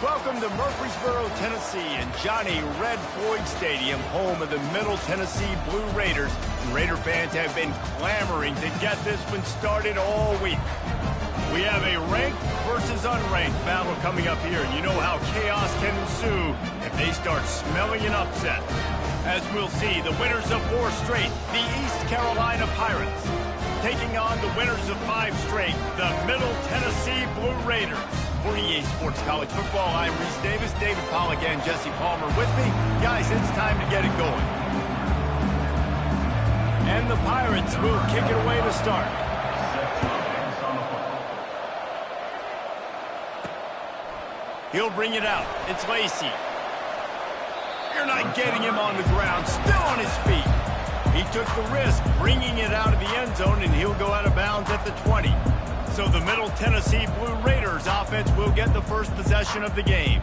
Welcome to Murfreesboro, Tennessee, and Johnny Red Floyd Stadium, home of the Middle Tennessee Blue Raiders. And Raider fans have been clamoring to get this one started all week. We have a ranked versus unranked battle coming up here, and you know how chaos can ensue if they start smelling an upset. As we'll see, the winners of 4 straight, the East Carolina Pirates, taking on the winners of 5 straight, the Middle Tennessee Blue Raiders. For EA Sports College Football, I'm Reese Davis, David Pollack, and Jesse Palmer with me. Guys, it's time to get it going. And the Pirates will kick it away to start. He'll bring it out. It's Lacey. You're not getting him on the ground. Still on his feet. He took the risk, bringing it out of the end zone, and he'll go out of bounds at the 20. So the Middle Tennessee Blue Raiders offense will get the first possession of the game.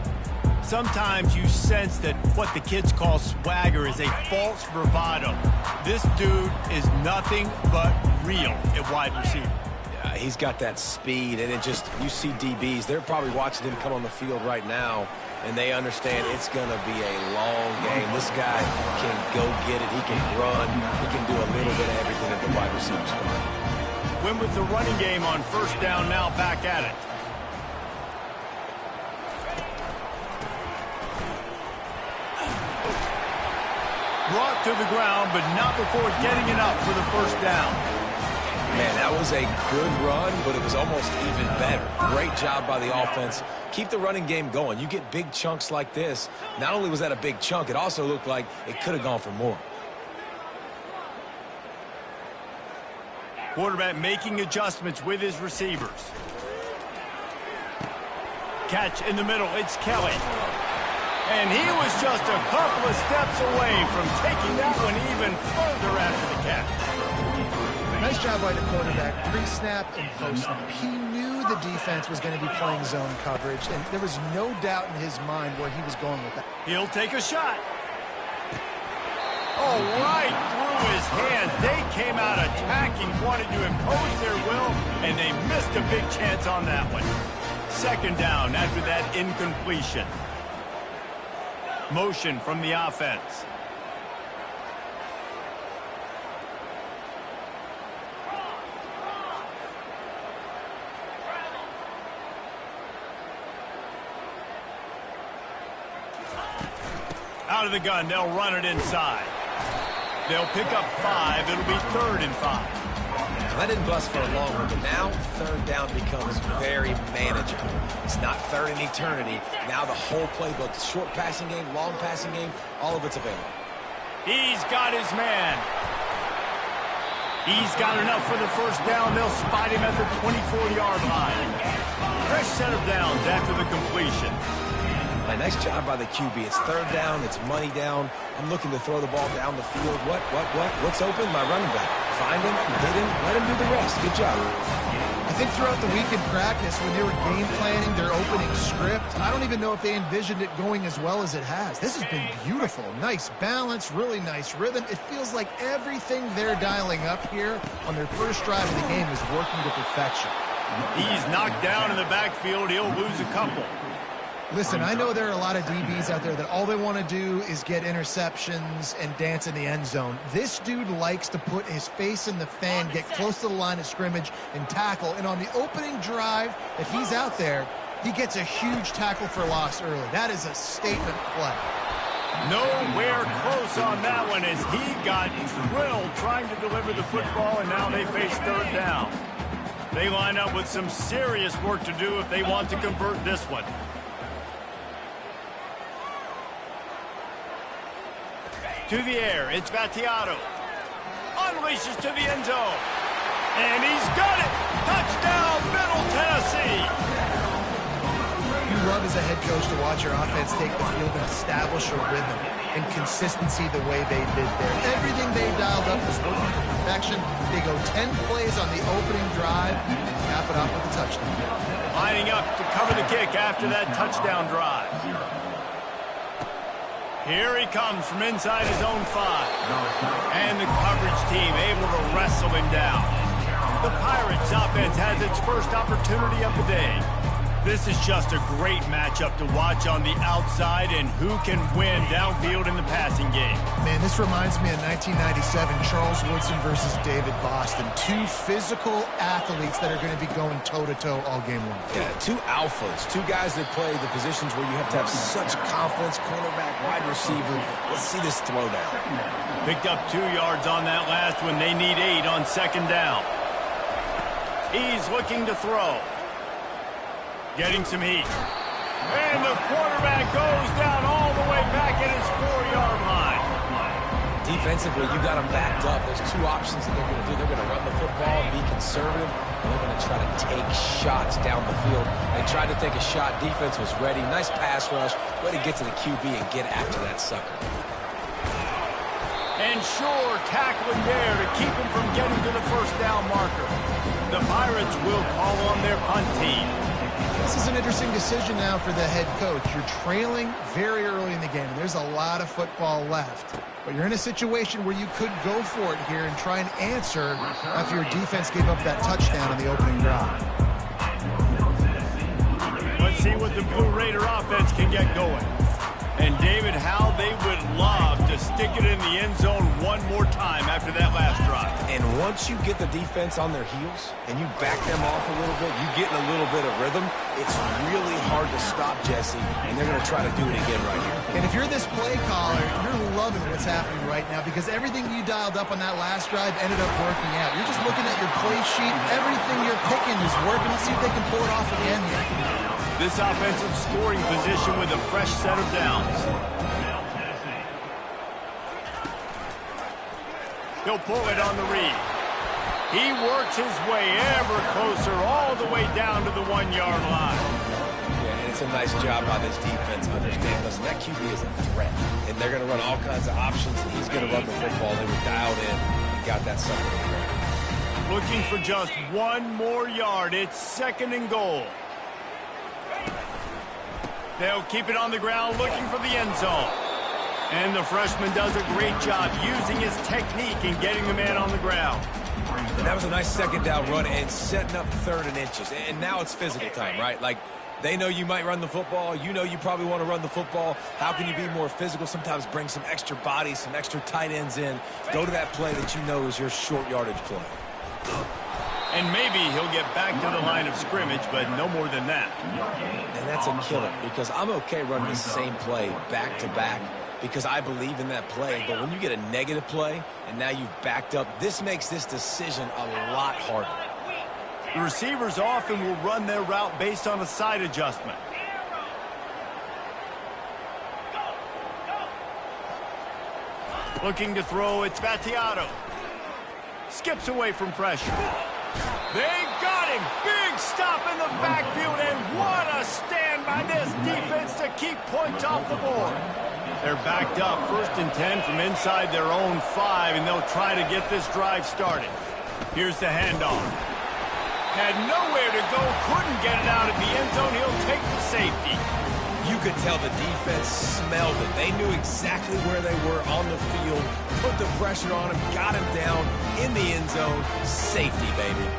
Sometimes you sense that what the kids call swagger is a false bravado. This dude is nothing but real at wide receiver. Yeah, he's got that speed, and you see DBs, they're probably watching him come on the field right now, and they understand it's going to be a long game. This guy can go get it. He can run. He can do a little bit of everything at the wide receiver spot. Win with the running game on first down, now back at it. Brought to the ground, but not before getting it up for the first down. Man, that was a good run, but it was almost even better. Great job by the offense. Keep the running game going. You get big chunks like this. Not only was that a big chunk, it also looked like it could have gone for more. Quarterback making adjustments with his receivers. Catch in the middle. It's Kelly. And he was just a couple of steps away from taking that one even further after the catch. Nice job by the quarterback, pre-snap and post-snap. He knew the defense was going to be playing zone coverage, and there was no doubt in his mind where he was going with that. He'll take a shot. Oh, right through his hand. They came out attacking, wanted to impose their will, and they missed a big chance on that one. Second down after that incompletion. Motion from the offense. Out of the gun, they'll run it inside. They'll pick up 5. It'll be 3rd and 5. Now, that didn't bust for a long one, but now 3rd down becomes very manageable. It's not 3rd in eternity. Now the whole playbook, short passing game, long passing game, all of it's available. He's got his man. He's got enough for the first down. They'll spot him at the 24-yard line. Fresh set of downs after the completion. Nice job by the QB. It's 3rd down. It's money down. I'm looking to throw the ball down the field. What's open? My running back. Find him, hit him, let him do the rest. Good job. I think throughout the week in practice, when they were game planning their opening script, I don't even know if they envisioned it going as well as it has. This has been beautiful. Nice balance, really nice rhythm. It feels like everything they're dialing up here on their first drive of the game is working to perfection. He's knocked down in the backfield. He'll lose a couple. Listen, I know there are a lot of DBs out there that all they want to do is get interceptions and dance in the end zone. This dude likes to put his face in the fan, get close to the line of scrimmage, and tackle. And on the opening drive that he's out there, he gets a huge tackle for loss early. That is a statement play. Nowhere close on that one as he got drilled trying to deliver the football, and now they face 3rd down. They line up with some serious work to do if they want to convert this one. To the air, it's Battiato. Unleashes to the end zone. And he's got it! Touchdown, Middle Tennessee! You love as a head coach to watch your offense take the field and establish a rhythm and consistency the way they did there. Everything they dialed up was working to perfection. They go 10 plays on the opening drive and cap it off with a touchdown. Lining up to cover the kick after that touchdown drive. Here he comes from inside his own 5. And the coverage team able to wrestle him down. The Pirates offense has its first opportunity of the day. This is just a great matchup to watch on the outside, and who can win downfield in the passing game. Man, this reminds me of 1997, Charles Woodson versus David Boston. Two physical athletes that are going to be going toe-to-toe all game long. Yeah, two alphas, two guys that play the positions where you have to have such confidence, cornerback, wide receiver. Let's see this throwdown. Picked up 2 yards on that last one. They need 8 on second down. He's looking to throw. Getting some heat. And the quarterback goes down all the way back at his 4-yard line. Defensively, you got them backed up. There's two options that they're going to do. They're going to run the football, be conservative, and they're going to try to take shots down the field. They tried to take a shot. Defense was ready. Nice pass rush. Way to get to the QB and get after that sucker. And sure, tackling there to keep him from getting to the first down marker. The Pirates will call on their punt team. This is an interesting decision now for the head coach. You're trailing very early in the game. There's a lot of football left. But you're in a situation where you could go for it here and try and answer after your defense gave up that touchdown on the opening drive. Let's see what the Blue Raider offense can get going. And, David, how they would love to stick it in the end zone one more time after that last drive. And once you get the defense on their heels and you back them off a little bit, you get in a little bit of rhythm, it's really hard to stop, Jesse, and they're going to try to do it again right here. And if you're this play caller, you're loving what's happening right now because everything you dialed up on that last drive ended up working out. You're just looking at your play sheet. Everything you're picking is working. Let's see if they can pull it off at the end here. This offensive scoring position with a fresh set of downs. He'll pull it on the read. He works his way ever closer all the way down to the 1-yard line. Yeah, and it's a nice job by this defense. Understand, listen, that QB is a threat. And they're going to run all kinds of options, and he's going to run the football. They were dialed in and got that sucker. Looking for just 1 more yard. It's 2nd and goal. They'll keep it on the ground looking for the end zone. And the freshman does a great job using his technique and getting the man on the ground. And that was a nice second down run and setting up 3rd and inches. And now it's physical time, right? Like, they know you might run the football. You know you probably want to run the football. How can you be more physical? Sometimes bring some extra bodies, some extra tight ends in. Go to that play that you know is your short yardage play. And maybe he'll get back to the line of scrimmage, but no more than that. And that's a killer because I'm okay running the same play back-to-back because I believe in that play. But when you get a negative play and now you've backed up, this makes this decision a lot harder. The receivers often will run their route based on a side adjustment. Looking to throw, it's Battiato. Skips away from pressure. They got him. Big stop in the backfield, and what a stand by this defense to keep points off the board. They're backed up, 1st and 10 from inside their own 5, and they'll try to get this drive started. Here's the handoff. Had nowhere to go, couldn't get it out of the end zone. He'll take the safety. You could tell the defense smelled it. They knew exactly where they were on the field, put the pressure on him, got him down in the end zone. Safety, baby.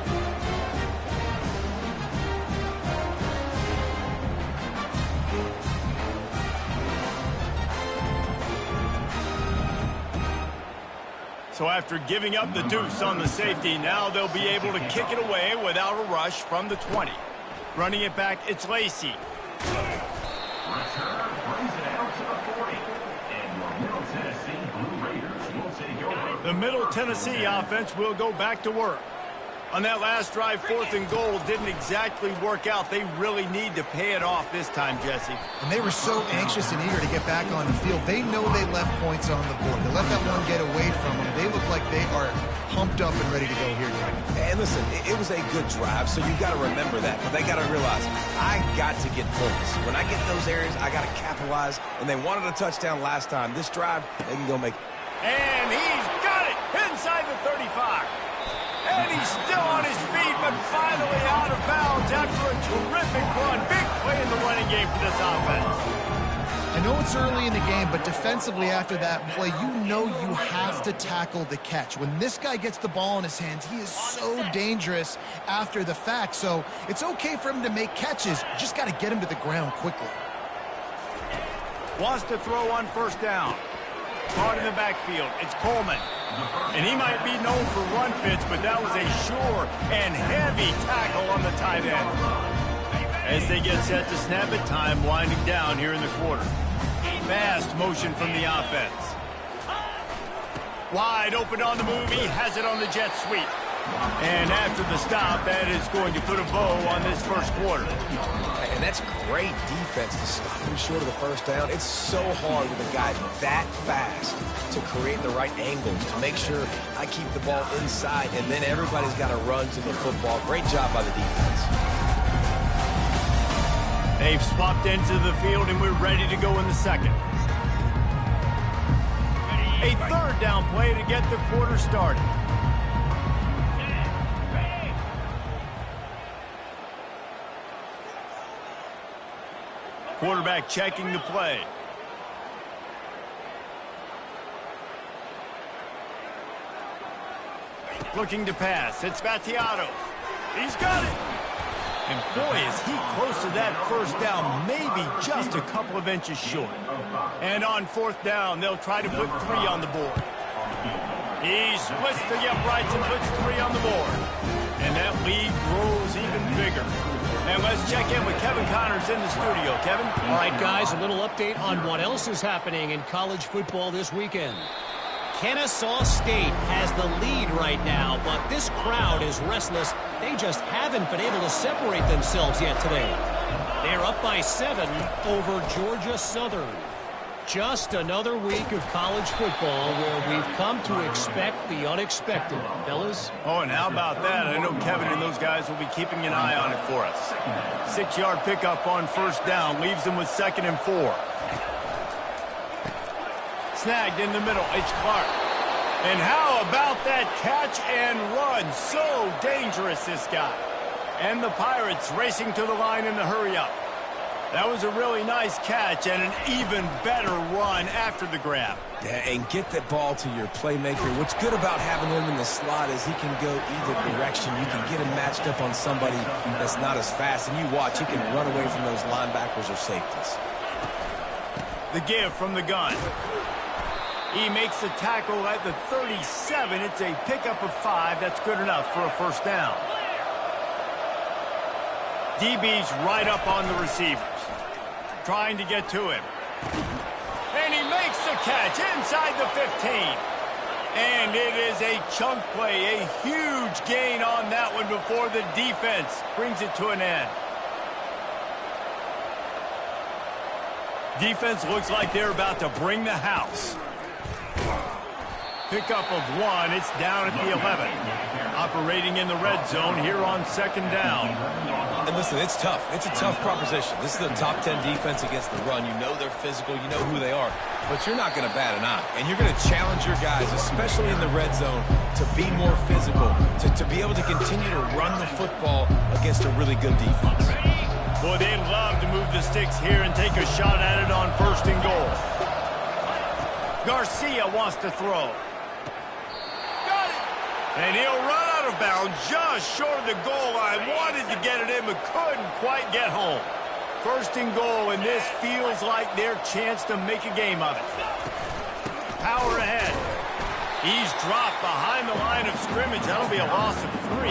So after giving up the deuce on the safety, now they'll be able to kick it away without a rush from the 20. Running it back, it's Lacey. The Middle Tennessee offense will go back to work. On that last drive, 4th and goal didn't exactly work out. They really need to pay it off this time, Jesse. And they were so anxious and eager to get back on the field. They know they left points on the board. They let that one get away from them. They look like they are pumped up and ready to go here tonight. And listen, it was a good drive, so you've got to remember that. But they got to realize, I got to get points. When I get those areas, I got to capitalize. And they wanted a touchdown last time. This drive, they can go make it. And he's got it inside the 35. And he's still on his feet, but finally out of bounds after a terrific run. Big play in the running game for this offense. I know it's early in the game, but defensively after that play, you know you have to tackle the catch. When this guy gets the ball in his hands, he is so dangerous after the fact. So it's okay for him to make catches. You just got to get him to the ground quickly. Wants to throw on first down. Caught in the backfield. It's Coleman. And he might be known for run fits, but that was a sure and heavy tackle on the tight end. As they get set to snap it, time winding down here in the quarter. Fast motion from the offense. Wide open on the move. He has it on the jet sweep. And after the stop, that is going to put a bow on this first quarter. And that's great defense to stop him short of the first down. It's so hard with a guy that fast to create the right angles, to make sure I keep the ball inside, and then everybody's got to run to the football. Great job by the defense. They've swapped into the field, and we're ready to go in the second. A third down play to get the quarter started. Quarterback checking the play. Looking to pass. It's Battiato. He's got it. And boy, is he close to that first down, maybe just a couple of inches short. And on fourth down, they'll try to put 3 on the board. He splits the uprights and puts 3 on the board. And that lead grows even bigger. And let's check in with Kevin Connors in the studio. Kevin? All right, guys, a little update on what else is happening in college football this weekend. Kennesaw State has the lead right now, but this crowd is restless. They just haven't been able to separate themselves yet today. They're up by 7 over Georgia Southern. Just another week of college football where we've come to expect the unexpected, fellas. Oh, and how about that? I know Kevin and those guys will be keeping an eye on it for us. 6-yard pickup on first down leaves them with 2nd and 4. Snagged in the middle. It's Clark. And how about that catch and run? So dangerous, this guy. And the Pirates racing to the line in the hurry-up. That was a really nice catch and an even better run after the grab. Yeah, and get that ball to your playmaker. What's good about having him in the slot is he can go either direction. You can get him matched up on somebody that's not as fast, and you watch, he can run away from those linebackers or safeties. The give from the gun. He makes the tackle at the 37. It's a pickup of 5. That's good enough for a first down. DB's right up on the receivers. Trying to get to him. And he makes the catch inside the 15. And it is a chunk play, a huge gain on that one before the defense brings it to an end. Defense looks like they're about to bring the house. Pickup of 1. It's down at the 11. Operating in the red zone here on 2nd down. And listen, it's tough. It's a tough proposition. This is the top 10 defense against the run. You know they're physical. You know who they are. But you're not going to bat an eye. And you're going to challenge your guys, especially in the red zone, to be more physical, to be able to continue to run the football against a really good defense. Boy, they'd love to move the sticks here and take a shot at it on 1st and goal. Garcia wants to throw. Got it! And he'll run out of bounds just short of the goal line. Wanted to get it in, but couldn't quite get home. 1st and goal, and this feels like their chance to make a game of it. Power ahead. He's dropped behind the line of scrimmage. That'll be a loss of 3.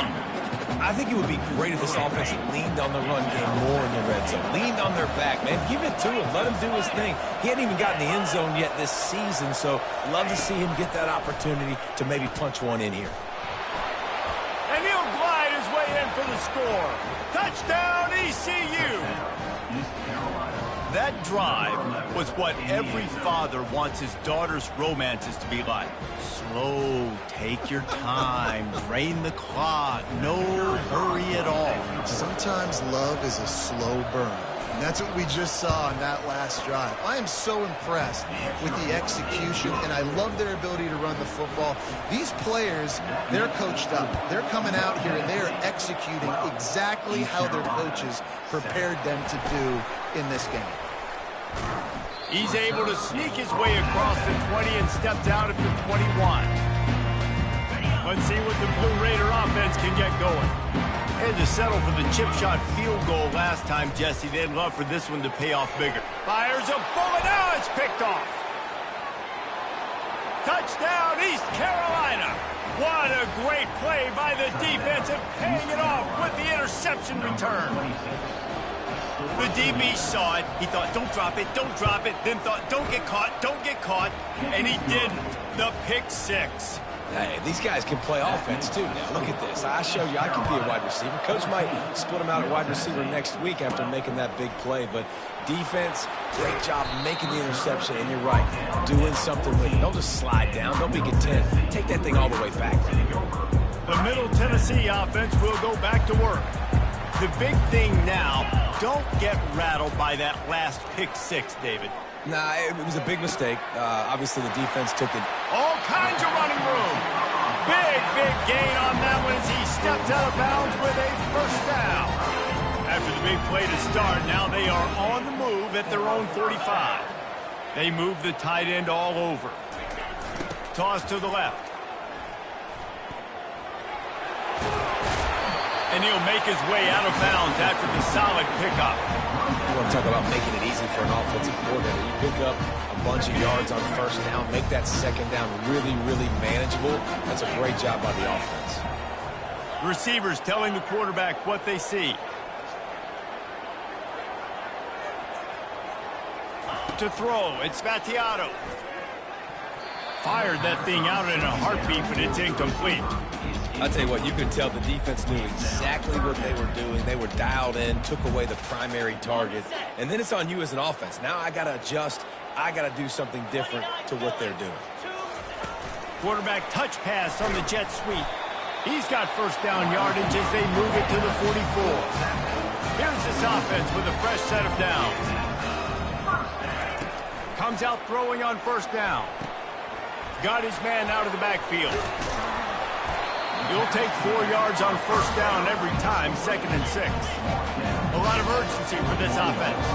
I think it would be great if this offense leaned on the run game more in the red zone. Leaned on their back, man. Give it to him. Let him do his thing. He hadn't even gotten the end zone yet this season, so love to see him get that opportunity to maybe punch one in here. And he'll glide his way in for the score. Touchdown, ECU! That drive was what every father wants his daughter's romances to be like. Slow, take your time, drain the clock, no hurry at all. Sometimes love is a slow burn. And that's what we just saw on that last drive. I am so impressed with the execution, and I love their ability to run the football. These players, they're coached up. They're coming out here, and they're executing exactly how their coaches prepared them to do in this game. He's able to sneak his way across the 20 and steps out at the 21. Let's see what the Blue Raider offense can get going. They had to settle for the chip shot field goal last time, Jesse. They'd love for this one to pay off bigger. Fires a bullet. Now it's picked off. Touchdown, East Carolina. What a great play by the defense and paying it off with the interception return. The DB saw it. He thought, don't drop it, then thought, don't get caught, and he didn't. The pick six. Hey, these guys can play offense, too, now. Look at this. I showed you I can be a wide receiver. Coach might split him out at wide receiver next week after making that big play, but defense, great job making the interception, and you're right, doing something with it. Don't just slide down. Don't be content. Take that thing all the way back. The Middle Tennessee offense will go back to work. The big thing now, don't get rattled by that last pick six, David. Nah, it was a big mistake. Obviously, the defense took it. All kinds of running room. Big gain on that one as he steps out of bounds with a first down. After the big play to start, now they are on the move at their own 45. They move the tight end all over. Toss to the left. And he'll make his way out of bounds after the solid pickup. You want to talk about making it easy for an offensive coordinator. You pick up a bunch of yards on first down, make that second down really manageable. That's a great job by the offense. Receivers telling the quarterback what they see. To throw, it's Spatiato. Fired that thing out in a heartbeat, but it's incomplete. I'll tell you what, you could tell the defense knew exactly what they were doing. They were dialed in, took away the primary target, and then it's on you as an offense. Now I got to adjust. I got to do something different to what they're doing. Quarterback touch pass on the jet sweep. He's got first down yardage as they move it to the 44. Here's this offense with a fresh set of downs. Comes out throwing on first down. Got his man out of the backfield. He'll take 4 yards on first down every time, 2nd and 6. A lot of urgency for this offense.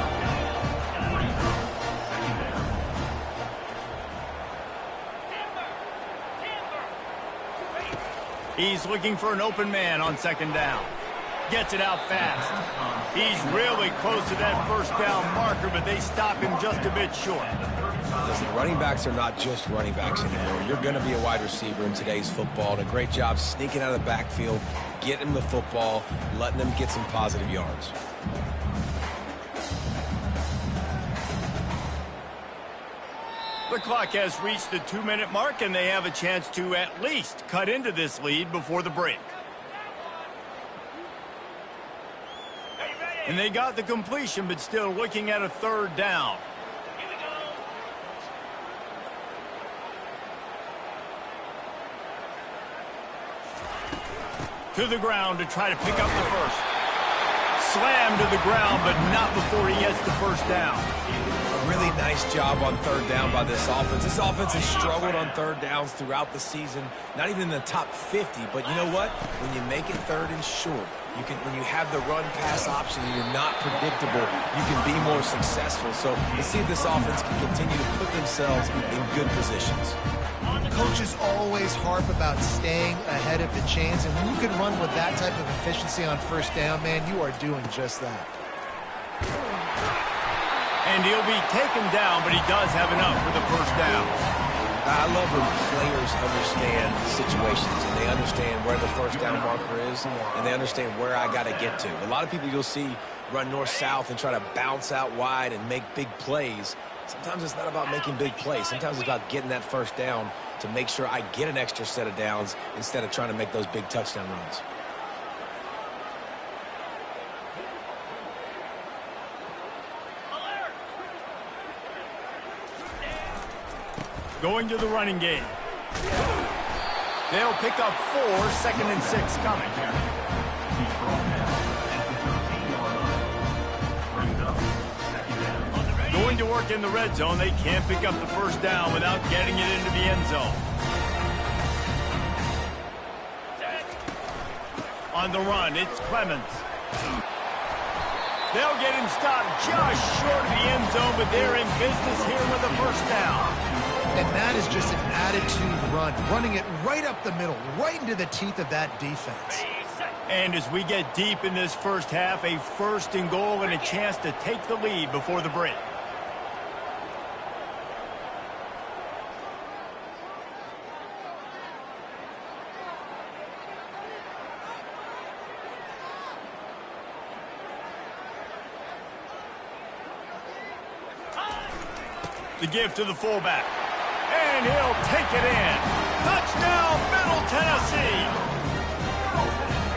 He's looking for an open man on 2nd down. Gets it out fast. He's really close to that first down marker, but they stop him just a bit short. Listen, running backs are not just running backs anymore. You're going to be a wide receiver in today's football. And a great job sneaking out of the backfield, getting them the football, letting them get some positive yards. The clock has reached the 2-minute mark, and they have a chance to at least cut into this lead before the break. And they got the completion, but still looking at a 3rd down. To the ground to try to pick up the first. Slammed to the ground, but not before he gets the first down. A really nice job on 3rd down by this offense. This offense has struggled on 3rd downs throughout the season. Not even in the top 50, but you know what? When you make it 3rd and short, when you have the run-pass option and you're not predictable, you can be more successful. So let's see if this offense can continue to put themselves in good positions. Coaches always harp about staying ahead of the chains, and when you can run with that type of efficiency on first down, man, you are doing just that. And he'll be taken down, but he does have enough for the first down. I love when players understand situations, and they understand where the first down marker is, and they understand where I got to get to. A lot of people you'll see run north-south and try to bounce out wide and make big plays. Sometimes it's not about making big plays. Sometimes it's about getting that first down to make sure I get an extra set of downs instead of trying to make those big touchdown runs. Going to the running game. They'll pick up 4, 2nd and 6 coming. Going to work in the red zone. They can't pick up the first down without getting it into the end zone. On the run, it's Clemens. They'll get him stopped just short of the end zone, but they're in business here with a first down. And that is just an attitude run, running it right up the middle, right into the teeth of that defense. And as we get deep in this first half, a first and goal and a chance to take the lead before the break. The give to the fullback. And he'll take it in. Touchdown, Middle Tennessee.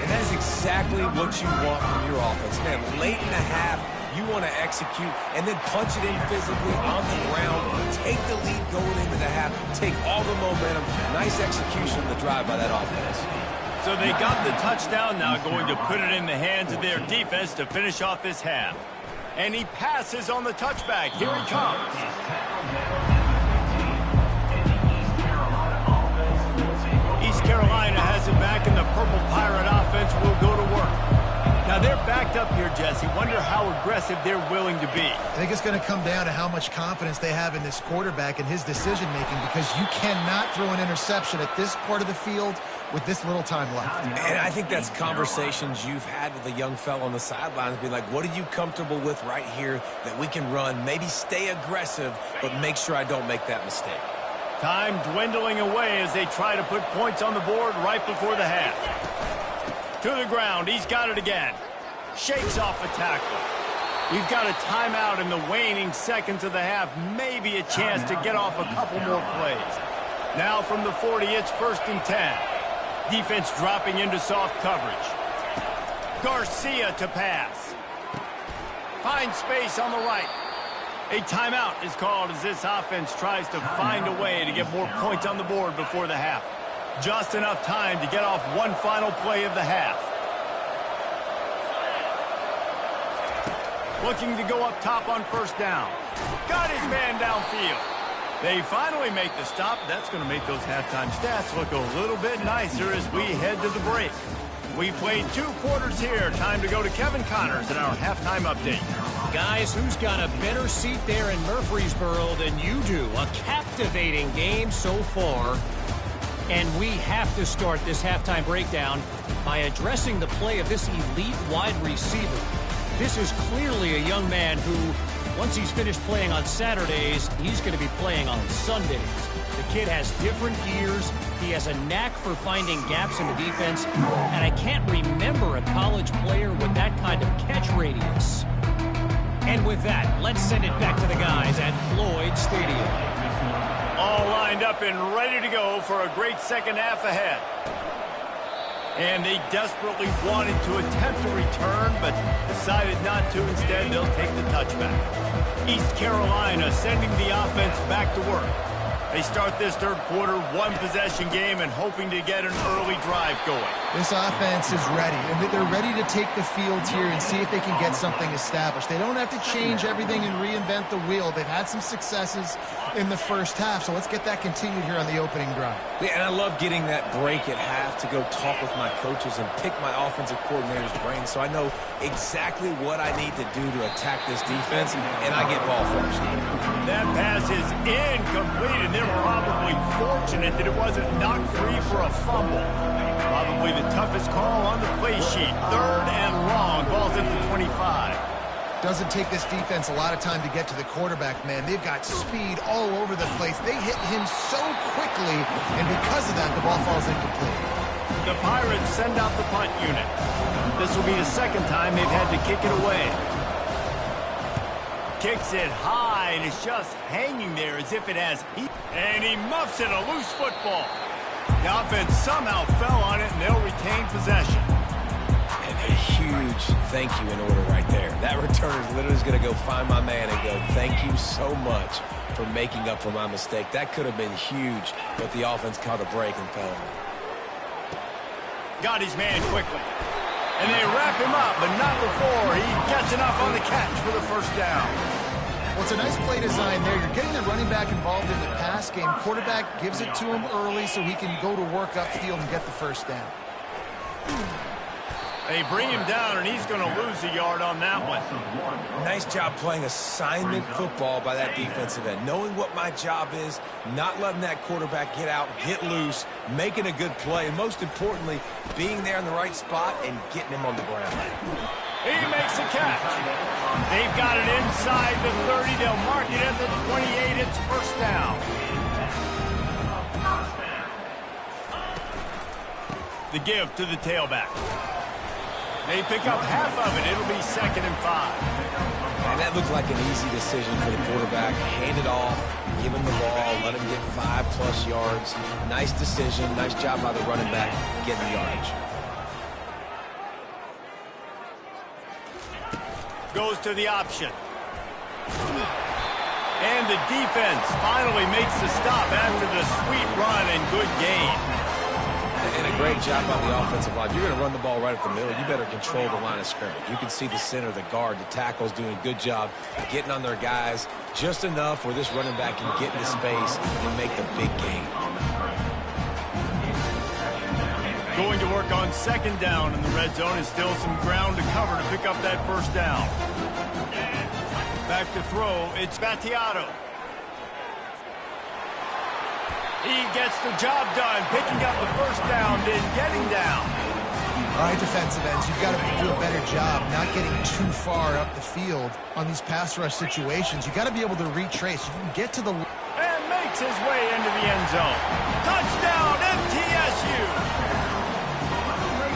And that is exactly what you want from your offense. Man, late in the half, you want to execute and then punch it in physically on the ground. Take the lead going into the half. Take all the momentum. Nice execution of the drive by that offense. So they got the touchdown, now going to put it in the hands of their defense to finish off this half. And he passes on the touchback. Here he comes. East Carolina has it back, and the Purple Pirate offense will go to work. Now they're backed up here, Jesse. Wonder how aggressive they're willing to be. I think it's going to come down to how much confidence they have in this quarterback and his decision-making, because you cannot throw an interception at this part of the field with this little time left. And I think that's conversations you've had with a young fellow on the sidelines, being like, what are you comfortable with right here that we can run? Maybe stay aggressive, but make sure I don't make that mistake. Time dwindling away as they try to put points on the board right before the half. To the ground, he's got it again. Shakes off a tackle. We've got a timeout in the waning seconds of the half. Maybe a chance to get off a couple more plays. Now from the 40, it's 1st and 10. Defense dropping into soft coverage. Garcia to pass. Finds space on the right. A timeout is called as this offense tries to find a way to get more points on the board before the half. Just enough time to get off one final play of the half. Looking to go up top on 1st down. Got his man downfield. They finally make the stop. That's going to make those halftime stats look a little bit nicer as we head to the break. We played 2 quarters here. Time to go to Kevin Connors in our halftime update. Guys, who's got a better seat there in Murfreesboro than you do? A captivating game so far. And we have to start this halftime breakdown by addressing the play of this elite wide receiver. This is clearly a young man who, once he's finished playing on Saturdays, he's going to be playing on Sundays. The kid has different gears. He has a knack for finding gaps in the defense. And I can't remember a college player with that kind of catch radius. And with that, let's send it back to the guys at Floyd Stadium. All lined up and ready to go for a great second half ahead. And they desperately wanted to attempt a return, but decided not to. Instead, they'll take the touchback. East Carolina sending the offense back to work. They start this 3rd quarter, 1-possession game, and hoping to get an early drive going. This offense is ready, and they're ready to take the field here and see if they can get something established. They don't have to change everything and reinvent the wheel. They've had some successes in the first half, so let's get that continued here on the opening drive. Yeah, and I love getting that break at half to go talk with my coaches and pick my offensive coordinator's brain so I know exactly what I need to do to attack this defense, and I get ball first. That pass is incomplete, and they're probably fortunate that it wasn't knocked free for a fumble. Probably the toughest call on the play sheet. 3rd and long. Ball's at the 25. Doesn't take this defense a lot of time to get to the quarterback, man. They've got speed all over the place. They hit him so quickly, and because of that, the ball falls incomplete. The Pirates send out the punt unit. This will be the 2nd time they've had to kick it away. Kicks it high, and it's just hanging there as if it has heat. And he muffs it, a loose football. The offense somehow fell on it, and they'll retain possession. And a huge thank you in order right there. That returner is literally going to go find my man and go, thank you so much for making up for my mistake. That could have been huge, but the offense caught a break and fell on it. Got his man quickly. And they wrap him up, but not before he gets enough on the catch for the 1st down. Well, it's a nice play design there. You're getting the running back involved in the pass game. Quarterback gives it to him early so he can go to work upfield and get the 1st down. They bring him down, and he's going to lose a yard on that one. Nice job playing assignment football by that defensive end. Knowing what my job is, not letting that quarterback get out, get loose, making a good play, and most importantly, being there in the right spot and getting him on the ground. He makes a catch. They've got it inside the 30. They'll mark it at the 28. It's first down. The give to the tailback. They pick up half of it. It'll be 2nd and 5. And that looked like an easy decision for the quarterback. Hand it off, give him the ball, let him get 5+ yards. Nice decision. Nice job by the running back getting the yardage. Goes to the option. And the defense finally makes the stop after the sweet run and good gain. And a great job by the offensive line. You're going to run the ball right up the middle. You better control the line of scrimmage. You can see the center, the guard, the tackle's doing a good job getting on their guys just enough where this running back can get into space and make the big gain. Going to work on 2nd down in the red zone. Is still some ground to cover to pick up that first down. Back to throw. It's Battiato. He gets the job done, picking up the first down, then getting down. All right, defensive ends, you've got to do a better job not getting too far up the field on these pass rush situations. You've got to be able to retrace. You can get to the... And makes his way into the end zone. Touchdown, MTSU!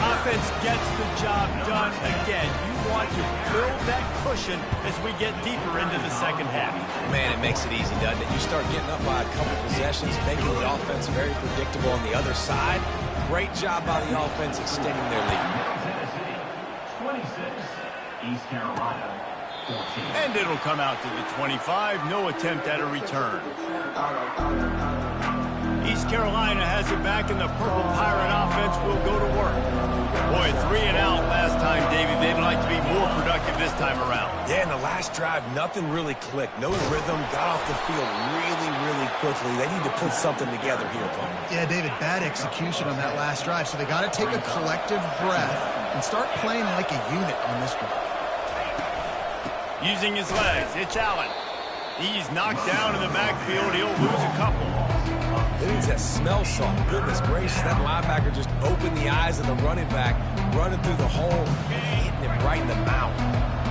Offense gets the job done again. You want to build that cushion as we get deeper into the second half. Man, it makes it easy, doesn't it? You start getting up by a couple possessions, making the offense very predictable on the other side. Great job by the offense extending their lead. 26, East Carolina, 14. And it'll come out to the 25. No attempt at a return. East Carolina has it back, and the Purple Pirate offense will go to work. Boy, 3 and out last time, Davey. They'd like to be more productive this time around. Yeah, in the last drive, nothing really clicked. No rhythm, got off the field really quickly. They need to put something together here, Palmer. Yeah, David, bad execution on that last drive, so they got to take a collective breath and start playing like a unit on this one. Using his legs, it's Allen. He's knocked down in the backfield. He'll lose a couple. It needs that smell salt. Goodness gracious, that linebacker just opened the eyes of the running back, running through the hole and hitting him right in the mouth.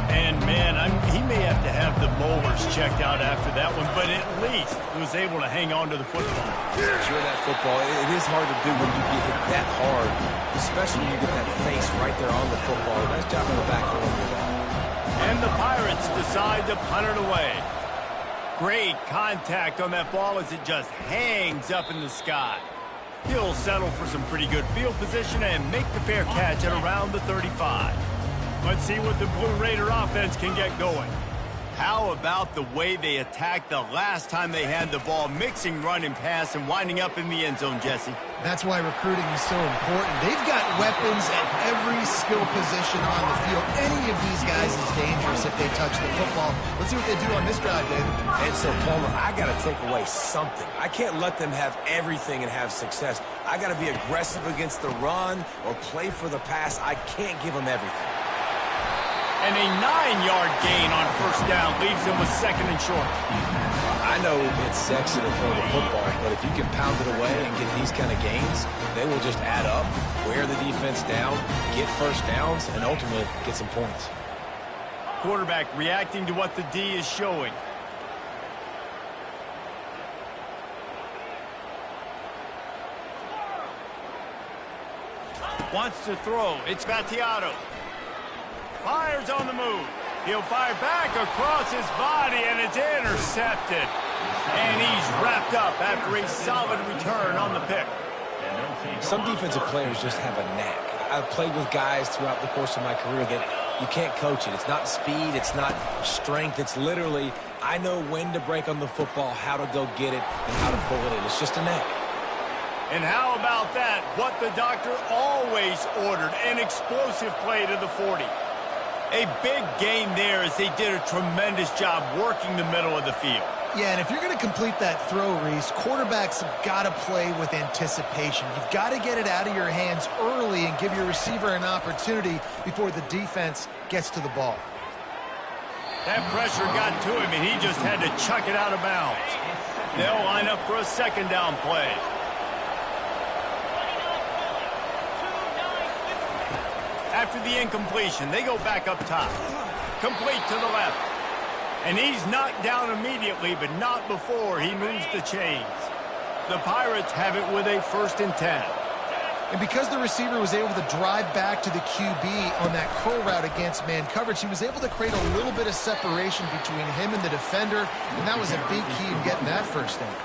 And, man, he may have to have the molars checked out after that one, but at least he was able to hang on to the football. Sure, that football, it is hard to do when you get hit that hard, especially when you get that face right there on the football. Nice job on the back holding the ball. And the Pirates decide to punt it away. Great contact on that ball as it just hangs up in the sky. He'll settle for some pretty good field position and make the fair catch at around the 35. Let's see what the Blue Raider offense can get going. How about the way they attacked the last time they had the ball, mixing run and pass and winding up in the end zone, Jesse? That's why recruiting is so important. They've got weapons at every skill position on the field. Any of these guys is dangerous if they touch the football. Let's see what they do on this drive, David. And so, Palmer, I got to take away something. I can't let them have everything and have success. I got to be aggressive against the run or play for the pass. I can't give them everything. And a 9-yard gain on first down leaves them with 2nd and short. I know it's sexy to throw the football, but if you can pound it away and get these kind of gains, they will just add up, wear the defense down, get first downs, and ultimately get some points. Quarterback reacting to what the D is showing. Wants to throw. It's Battiato. Fires on the move. He'll fire back across his body, and it's intercepted. And he's wrapped up after a solid return on the pick. Some defensive players just have a knack. I've played with guys throughout the course of my career that you can't coach it. It's not speed. It's not strength. It's literally, I know when to break on the football, how to go get it, and how to pull it in. It's just a knack. And how about that? What the doctor always ordered, an explosive play to the 40. A big gain there as they did a tremendous job working the middle of the field. Yeah, and if you're going to complete that throw, Reese, quarterbacks have got to play with anticipation. You've got to get it out of your hands early and give your receiver an opportunity before the defense gets to the ball. That pressure got to him, and he just had to chuck it out of bounds. They'll line up for a second down play. After the incompletion, they go back up top. Complete to the left. And he's knocked down immediately, but not before he moves the chains. The Pirates have it with a 1st and 10. And because the receiver was able to drive back to the QB on that curl route against man coverage, he was able to create a little bit of separation between him and the defender, and that was a big key in getting that first down.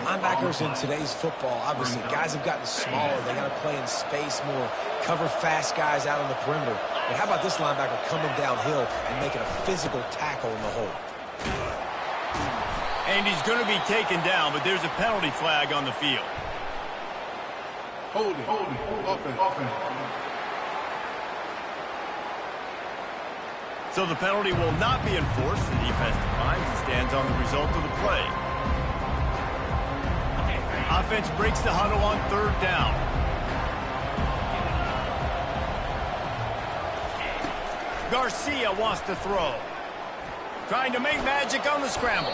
Linebackers in today's football, obviously, guys have gotten smaller. They got to play in space more, cover fast guys out on the perimeter. But how about this linebacker coming downhill and making a physical tackle in the hole? And he's going to be taken down, but there's a penalty flag on the field. Hold it. Offense. So the penalty will not be enforced. The defense declines and stands on the result of the play. Offense breaks the huddle on 3rd down. Garcia wants to throw. Trying to make magic on the scramble.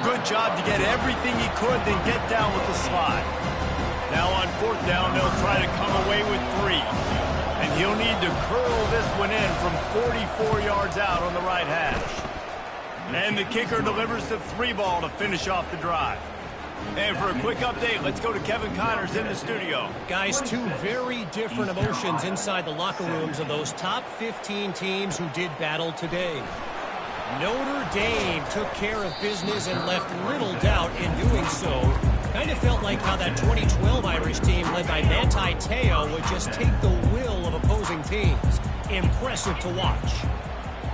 Good job to get everything he could, then get down with the slide. Now on 4th down, they'll try to come away with 3. And he'll need to curl this one in from 44 yards out on the right hash. And the kicker delivers the 3 ball to finish off the drive. And for a quick update, let's go to Kevin Connors in the studio. Guys, 2 very different emotions inside the locker rooms of those top 15 teams who did battle today. Notre Dame took care of business and left little doubt in doing so. Kind of felt like how that 2012 Irish team led by Manti Te'o would just take the will of opposing teams. Impressive to watch.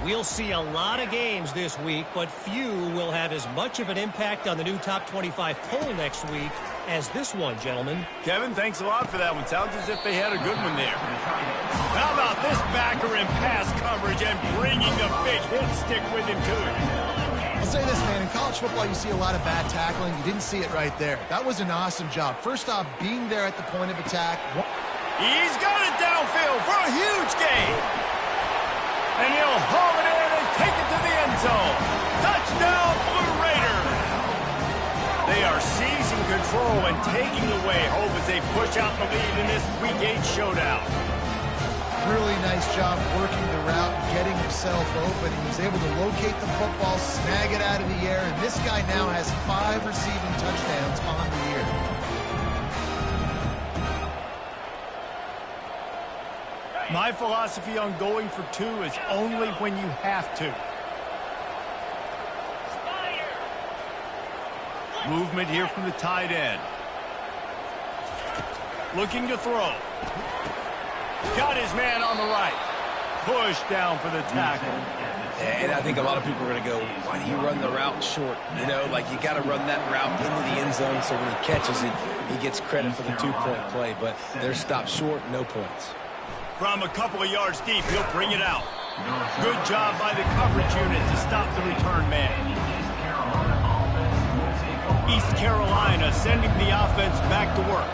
We'll see a lot of games this week, but few will have as much of an impact on the new top 25 poll next week as this one, gentlemen. Kevin, thanks a lot for that one. Sounds as if they had a good one there. How about this backer in pass coverage and bringing the big hit stick with him, too? I'll say this, man. In college football, you see a lot of bad tackling. You didn't see it right there. That was an awesome job. First off, being there at the point of attack. He's got it downfield for a huge gain. And he'll haul it in and take it to the end zone. Touchdown, Blue Raiders. They are seizing control and taking away hope as they push out the lead in this Week 8 showdown. Really nice job working the route, getting himself open. He was able to locate the football, snag it out of the air, and this guy now has 5 receiving touchdowns on the year. My philosophy on going for 2 is only when you have to. Movement here from the tight end. Looking to throw. Got his man on the right. Push down for the tackle. And I think a lot of people are going to go, why do you run the route short? You know, like you got to run that route into the end zone so when he catches it, he gets credit for the 2-point play. But they're stopped short, no points. From a couple of yards deep, he'll bring it out. Good job by the coverage unit to stop the return man. East Carolina sending the offense back to work.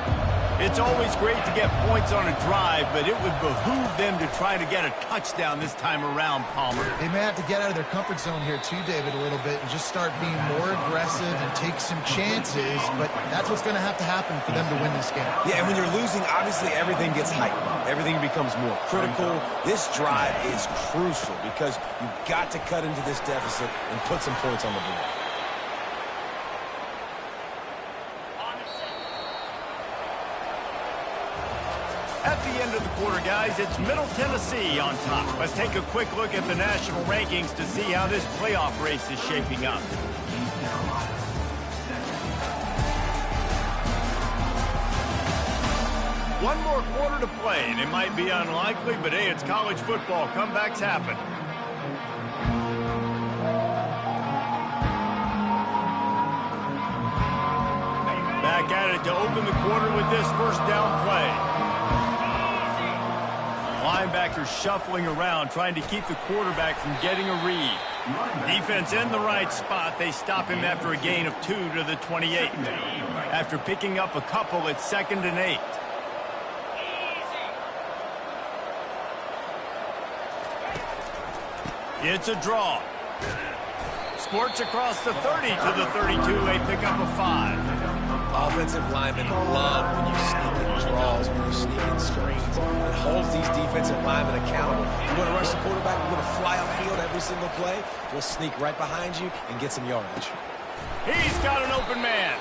It's always great to get points on a drive, but it would behoove them to try to get a touchdown this time around, Palmer. They may have to get out of their comfort zone here too, David, a little bit and just start being more aggressive and take some chances, but that's what's going to have to happen for them to win this game. Yeah, and when you're losing, obviously everything gets heightened. Everything becomes more critical. This drive is crucial because you've got to cut into this deficit and put some points on the board. At the end of the quarter, guys, it's Middle Tennessee on top. Let's take a quick look at the national rankings to see how this playoff race is shaping up. One more quarter to play, and it might be unlikely, but hey, it's college football. Comebacks happen. Back at it to open the quarter with this first down play. Linebackers shuffling around, trying to keep the quarterback from getting a read. Defense in the right spot. They stop him after a gain of 2 to the 28. After picking up a couple, it's 2nd and 8. It's a draw. Sports across the 30 to the 32. They pick up a 5. Offensive linemen love when you sneak in draws, when you sneak in screens. It holds these defensive linemen accountable. You want to rush the quarterback, you want to fly upfield every single play, we'll sneak right behind you and get some yardage. He's got an open man.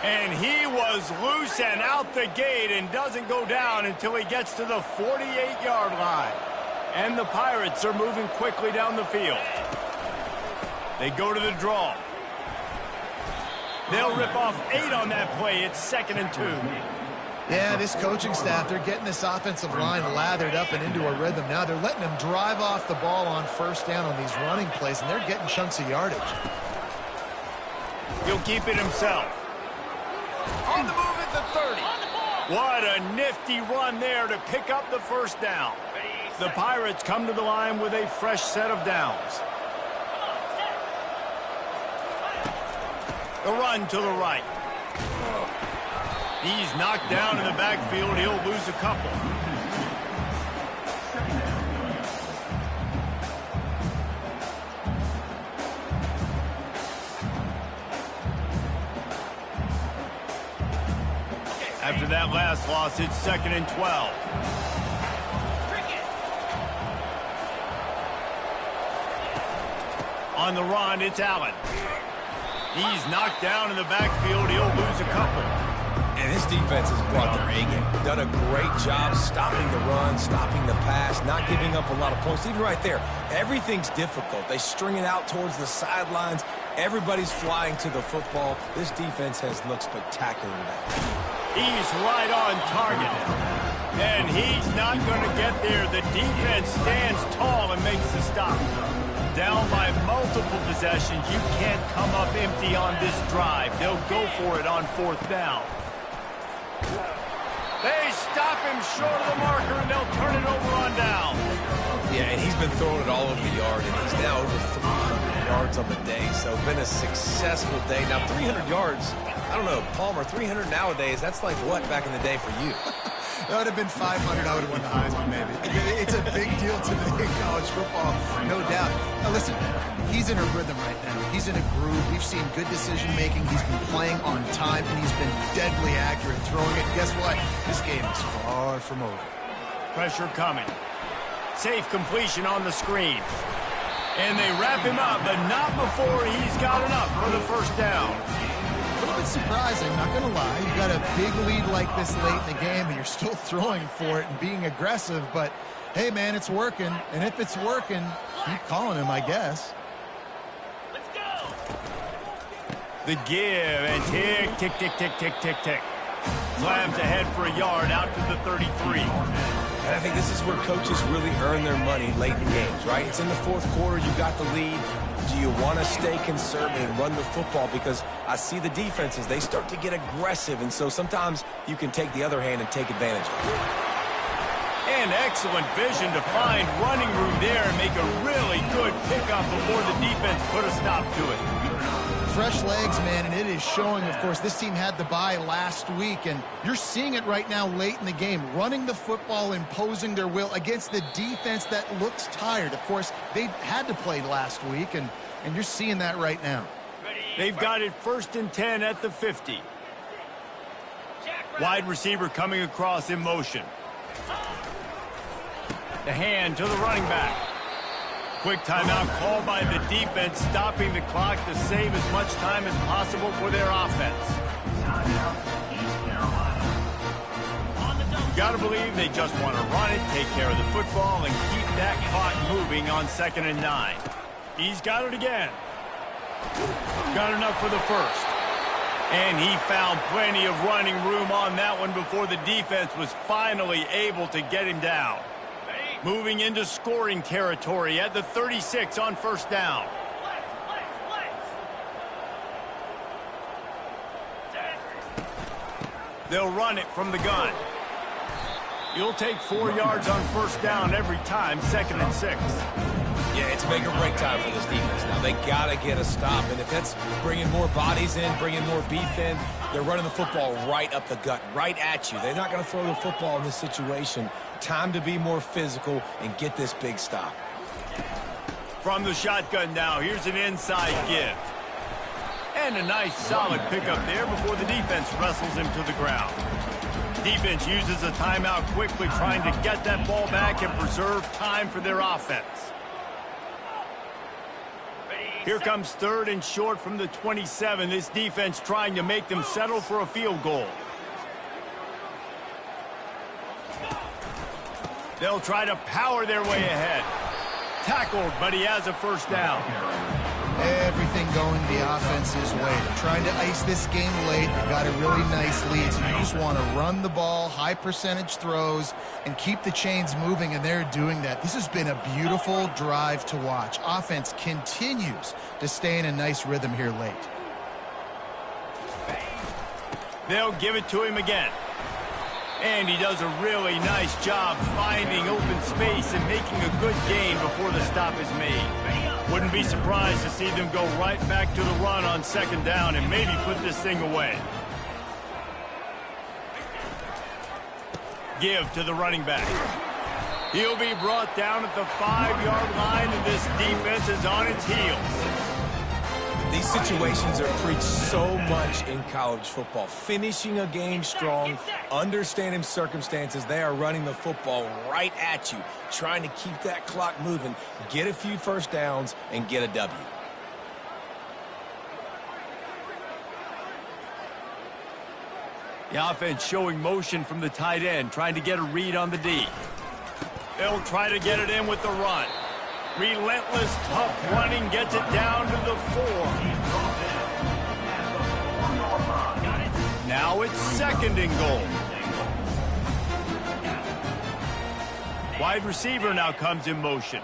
And he was loose and out the gate and doesn't go down until he gets to the 48-yard line. And the Pirates are moving quickly down the field. They go to the draw. They'll rip off 8 on that play. It's 2nd and 2. Yeah, this coaching staff, they're getting this offensive line lathered up and into a rhythm. Now they're letting them drive off the ball on 1st down on these running plays, and they're getting chunks of yardage. He'll keep it himself. On the move at the 30. What a nifty run there to pick up the 1st down. The Pirates come to the line with a fresh set of downs. The run to the right. He's knocked down in the backfield. He'll lose a couple. After that last loss, it's 2nd and 12. On the run, it's Allen. He's knocked down in the backfield. He'll lose a couple. And this defense has brought their A-game. Done a great job stopping the run, stopping the pass, not giving up a lot of points. Even right there, everything's difficult. They string it out towards the sidelines. Everybody's flying to the football. This defense has looked spectacular today. He's right on target. And he's not going to get there. The defense stands tall and makes the stop. Down by multiple possessions, you can't come up empty on this drive. They'll go for it on 4th down. They stop him short of the marker, and they'll turn it over on down. Yeah, and he's been throwing it all over the yard, and he's now over 300 yards on the day. So been a successful day. Now 300 yards, I don't know, Palmer, 300 nowadays, that's like what back in the day for you? That would have been 500. I would have won the Heisman, maybe. It's a big deal today in college football, no doubt. Now, listen, he's in a rhythm right now. He's in a groove. We've seen good decision-making. He's been playing on time, and he's been deadly accurate throwing it. Guess what? This game is far from over. Pressure coming. Safe completion on the screen. And they wrap him up, but not before he's got enough for the 1st down. A little bit surprising, not going to lie. You got a big lead like this late in the game, and you're still throwing for it and being aggressive. But, hey, man, it's working. And if it's working, keep calling him, I guess. Let's go. The give, and tick, tick, tick, tick, tick, tick, tick. Slams ahead for a yard out to the 33. And I think this is where coaches really earn their money late in games, right? It's in the 4th quarter. You got the lead. Do you want to stay conservative and run the football? Because I see the defenses, they start to get aggressive, and so sometimes you can take the other hand and take advantage of it. And excellent vision to find running room there and make a really good pickup before the defense put a stop to it. Fresh legs, man, and it is showing. Of course, this team had the bye last week, and you're seeing it right now late in the game, running the football, imposing their will against the defense that looks tired. Of course, they had to play last week, and you're seeing that right now. They've got it 1st and 10 at the 50. Wide receiver coming across in motion. The hand to the running back. Quick timeout called by the defense, stopping the clock to save as much time as possible for their offense. You got to believe they just want to run it, take care of the football, and keep that clock moving on 2nd and 9. He's got it again. Got enough for the 1st. And he found plenty of running room on that one before the defense was finally able to get him down. Moving into scoring territory at the 36 on 1st down. They'll run it from the gun. You'll take 4 yards on 1st down every time, 2nd and 6. Yeah, It's make or break time for this defense now. They got to get a stop, and if that's bringing more bodies in, bringing more beef in, they're running the football right up the gut, right at you. They're not going to throw the football in this situation. Time to be more physical and get this big stop. From the shotgun now, here's an inside give. And a nice solid pickup there before the defense wrestles him to the ground. Defense uses a timeout quickly, trying to get that ball back and preserve time for their offense. Here comes 3rd and short from the 27. This defense trying to make them settle for a field goal. They'll try to power their way ahead. Tackled, but he has a first down. Everything going the offense's way. They're trying to ice this game late. They've got a really nice lead, so you just want to run the ball, high percentage throws, and keep the chains moving, and they're doing that. This has been a beautiful drive to watch. Offense continues to stay in a nice rhythm here late. They'll give it to him again. And he does a really nice job finding open space and making a good gain before the stop is made. Wouldn't be surprised to see them go right back to the run on 2nd down and maybe put this thing away. Give to the running back. He'll be brought down at the 5-yard line, and this defense is on its heels. These situations are preached so much in college football. Finishing a game strong, understanding circumstances. They are running the football right at you, trying to keep that clock moving, get a few first downs, and get a W. The offense showing motion from the tight end, trying to get a read on the D. They'll try to get it in with the run. Relentless, tough running gets it down to the 4. Now it's 2nd and goal. Wide receiver now comes in motion.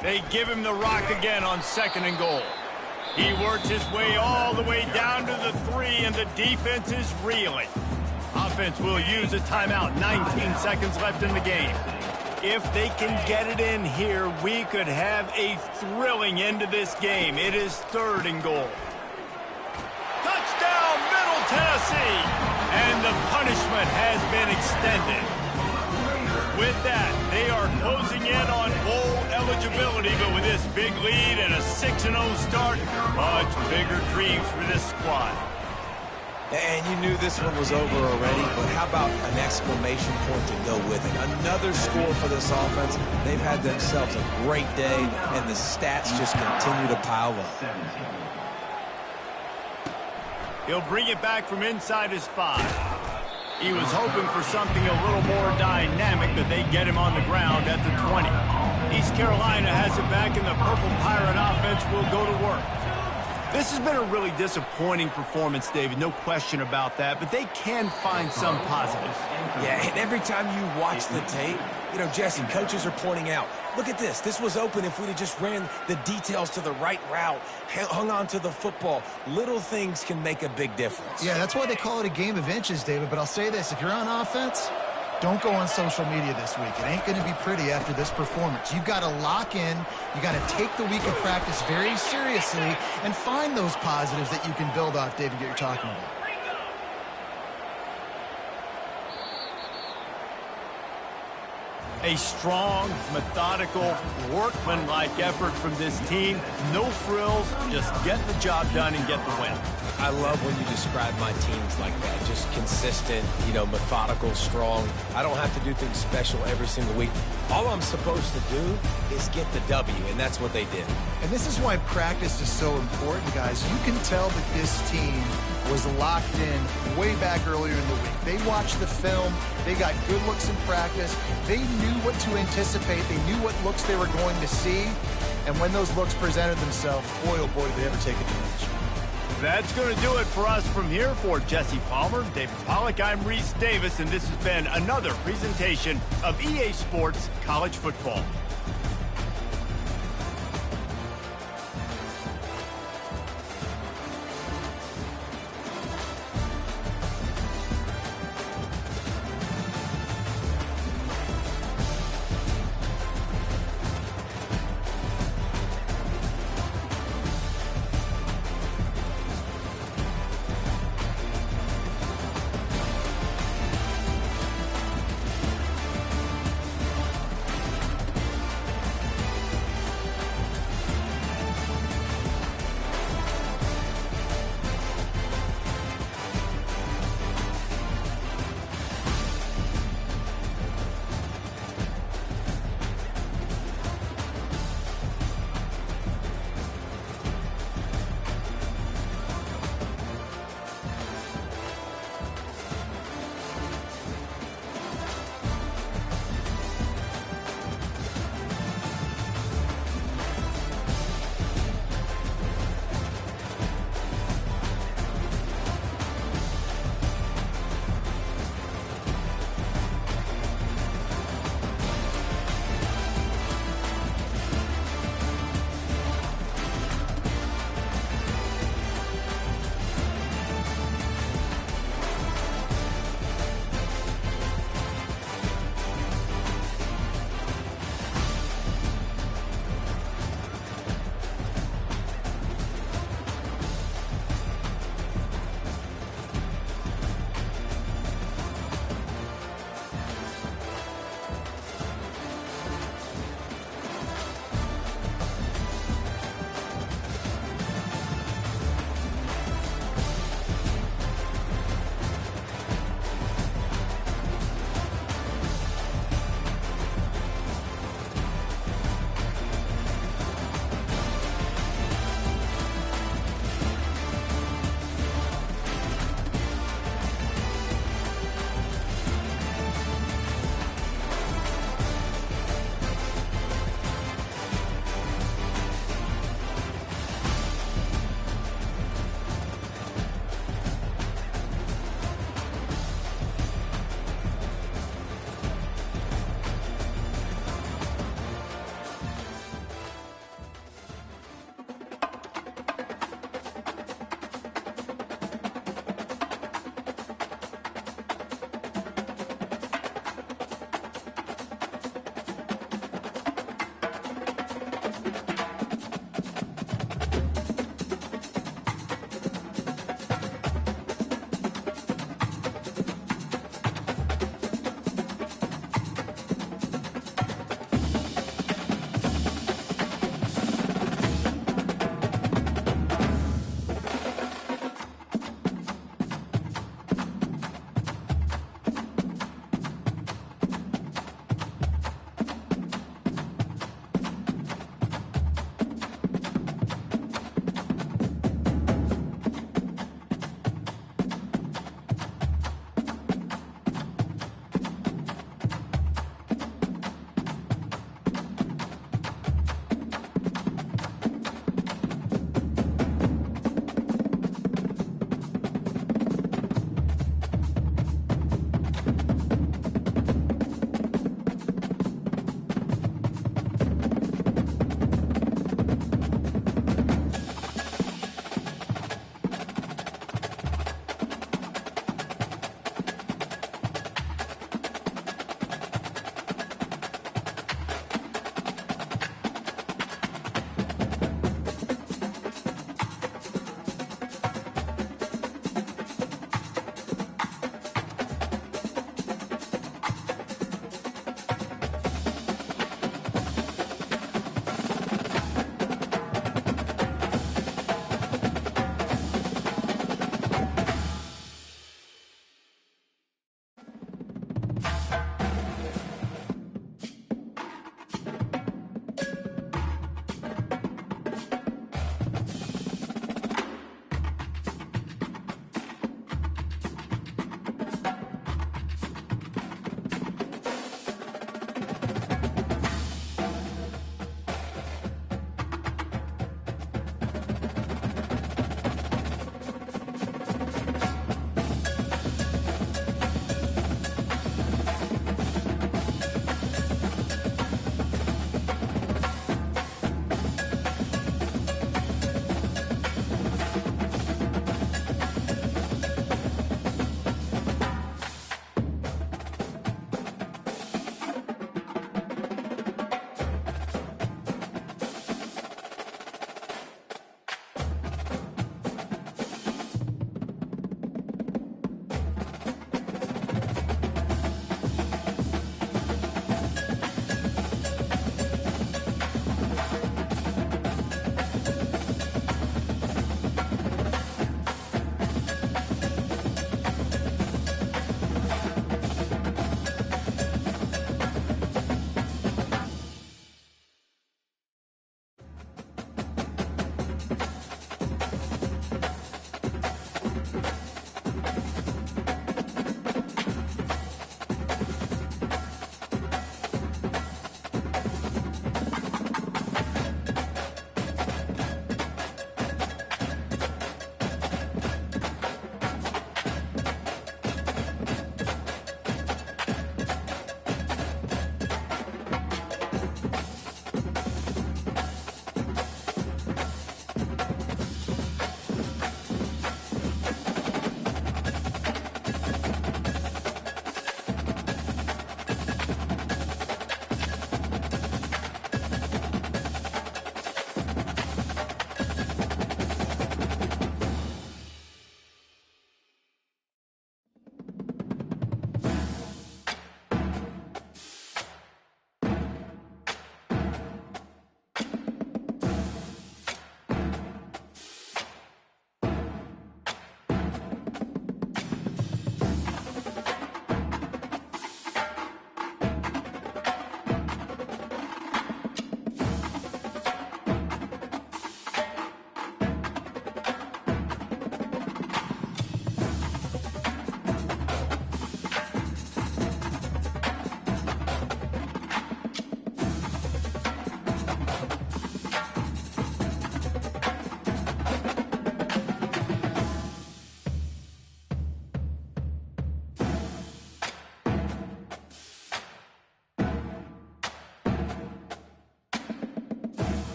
They give him the rock again on 2nd and goal. He works his way all the way down to the 3, and the defense is reeling. Offense will use a timeout. 19 seconds left in the game. If they can get it in here, we could have a thrilling end to this game. It is 3rd and goal. Touchdown, Middle Tennessee! And the punishment has been extended. With that, they are closing in on bowl eligibility, but with this big lead and a 6-0 start, much bigger dreams for this squad. And you knew this one was over already, but how about an exclamation point to go with it? Another score for this offense. They've had themselves a great day, and the stats just continue to pile up. He'll bring it back from inside his 5. He was hoping for something a little more dynamic, but they get him on the ground at the 20. East Carolina has it back, and the Purple Pirate offense will go to work. This has been a really disappointing performance, David, no question about that, but they can find some positives. Yeah, and every time you watch the tape, you know, Jesse, coaches are pointing out, look at this. This was open if we'd have just ran the details to the right route, hung on to the football. Little things can make a big difference. Yeah, that's why they call it a game of inches, David, but I'll say this. If you're on offense, don't go on social media this week. It ain't going to be pretty after this performance. You've got to lock in. You got to take the week of practice very seriously and find those positives that you can build off, David, that you're talking about. A strong, methodical, workmanlike effort from this team. No frills, just get the job done and get the win. I love when you describe my teams like that. Just consistent, you know, methodical, strong. I don't have to do things special every single week. All I'm supposed to do is get the W, and that's what they did. And this is why practice is so important, guys. You can tell that this team was locked in way back earlier in the week. They watched the film. They got good looks in practice. They knew what to anticipate. They knew what looks they were going to see. And when those looks presented themselves, boy, oh boy, did they ever take advantage. That's going to do it for us from here. For Jesse Palmer, David Pollack, I'm Reese Davis, and this has been another presentation of EA Sports College Football.